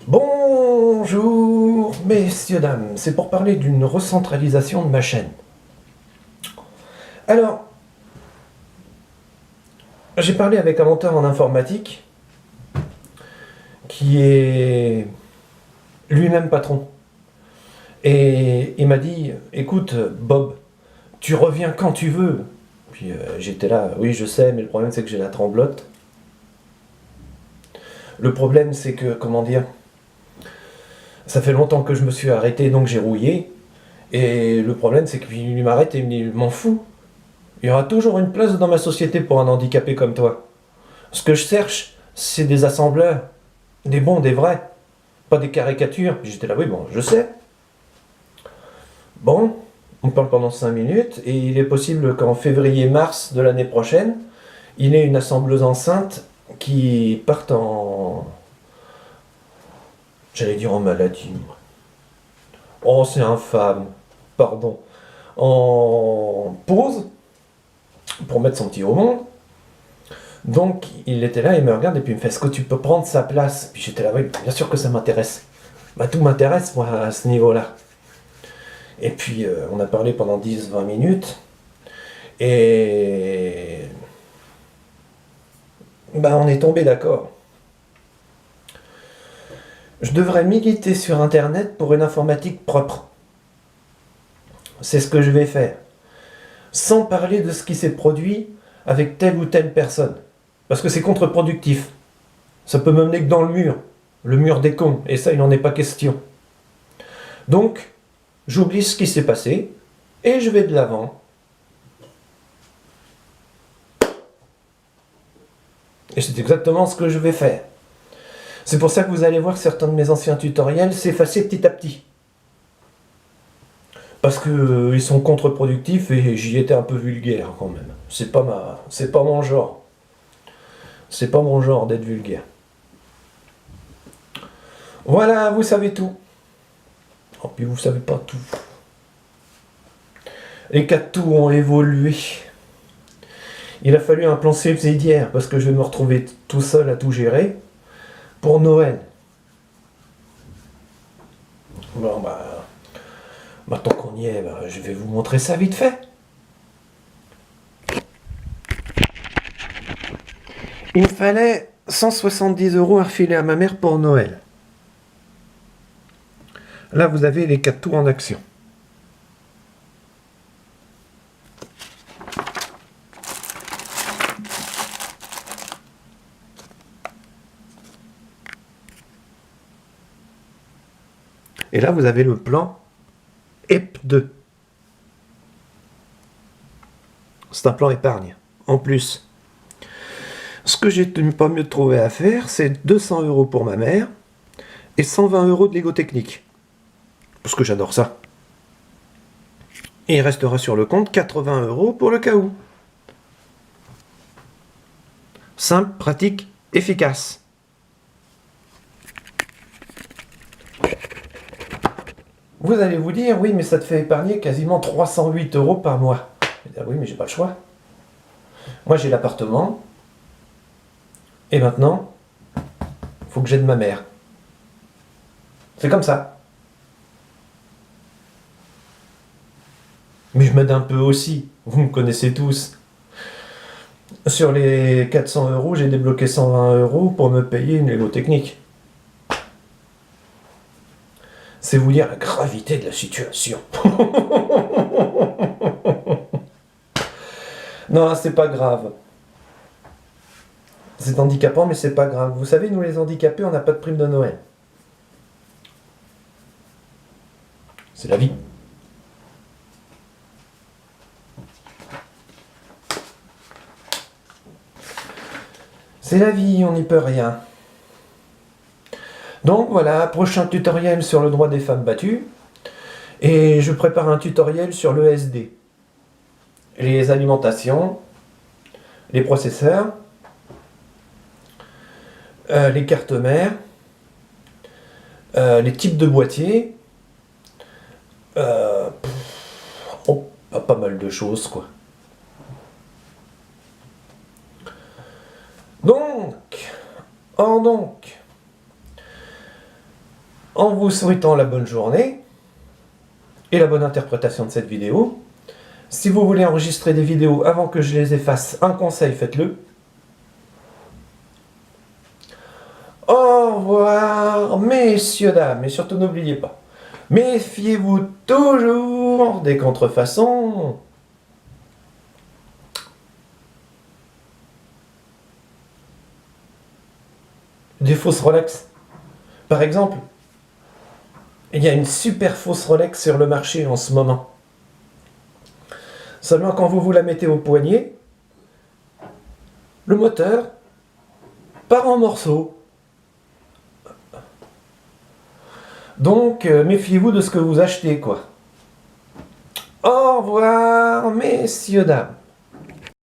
Bonjour, messieurs, dames. C'est pour parler d'une recentralisation de ma chaîne. Alors, j'ai parlé avec un monteur en informatique qui est lui-même patron. Et il m'a dit, écoute, Bob, tu reviens quand tu veux. Puis j'étais là, oui, je sais, mais le problème c'est que j'ai la tremblote. Le problème c'est que, comment dire, ça fait longtemps que je me suis arrêté, donc j'ai rouillé. Et le problème c'est qu'il m'arrête et il m'en fout. Il y aura toujours une place dans ma société pour un handicapé comme toi. Ce que je cherche, c'est des assembleurs. Des bons, des vrais. Pas des caricatures. Puis j'étais là, oui, bon, je sais. Bon, on parle pendant 5 minutes, et il est possible qu'en février-mars de l'année prochaine, il ait une assembleuse enceinte qui parte en... J'allais dire en maladie. Oh, c'est infâme. Pardon. En pause, pour mettre son petit au monde. Donc il était là, il me regarde et puis il me fait: est-ce que tu peux prendre sa place? Puis j'étais là, oui, bien sûr que ça m'intéresse. Bah, tout m'intéresse, moi, à ce niveau-là. Et puis on a parlé pendant 10-20 minutes. Et bah, on est tombé d'accord. Je devrais militer sur Internet pour une informatique propre. C'est ce que je vais faire. Sans parler de ce qui s'est produit avec telle ou telle personne. Parce que c'est contre-productif. Ça peut me mener que dans le mur des cons, et ça, il n'en est pas question. Donc, j'oublie ce qui s'est passé, et je vais de l'avant. Et c'est exactement ce que je vais faire. C'est pour ça que vous allez voir certains de mes anciens tutoriels s'effacer petit à petit. Parce que ils sont contre-productifs et j'y étais un peu vulgaire quand même. C'est pas mon genre. C'est pas mon genre d'être vulgaire. Voilà, vous savez tout. Oh, puis vous savez pas tout. Les cas de tout ont évolué. Il a fallu un plan subsidiaire parce que je vais me retrouver tout seul à tout gérer pour Noël. Bon, bah, maintenant qu'on y est, bah, je vais vous montrer ça vite fait. Il me fallait 170 € à refiler à ma mère pour Noël. Là, vous avez les 4 tours en action. Et là, vous avez le plan EP2. C'est un plan épargne. En plus, ce que j'ai pas mieux trouvé à faire, c'est 200 € pour ma mère et 120 € de Lego technique. Parce que j'adore ça. Et il restera sur le compte 80 € pour le cas où. Simple, pratique, efficace. Vous allez vous dire, oui, mais ça te fait épargner quasiment 308 € par mois. Oui, mais j'ai pas le choix. Moi, j'ai l'appartement. Et maintenant, il faut que j'aide ma mère. C'est comme ça. Mais je m'aide un peu aussi. Vous me connaissez tous. Sur les 400 €, j'ai débloqué 120 € pour me payer une Lego technique. C'est vous dire la gravité de la situation. Non, c'est pas grave. C'est handicapant, mais c'est pas grave. Vous savez, nous les handicapés, on n'a pas de prime de Noël. C'est la vie. C'est la vie, on n'y peut rien. Donc voilà, prochain tutoriel sur le droit des femmes battues. Et je prépare un tutoriel sur l'ESD. Les alimentations, les processeurs, les cartes mères, les types de boîtiers. Oh, pas mal de choses, quoi. Donc, En vous souhaitant la bonne journée et la bonne interprétation de cette vidéo. Si vous voulez enregistrer des vidéos avant que je les efface, un conseil, faites-le. Au revoir, messieurs, dames, et surtout n'oubliez pas, méfiez-vous toujours des contrefaçons. Des fausses Rolex. Par exemple, il y a une super fausse Rolex sur le marché en ce moment. Seulement quand vous la mettez au poignet, le moteur part en morceaux. Donc, méfiez-vous de ce que vous achetez, quoi. Au revoir, messieurs, dames.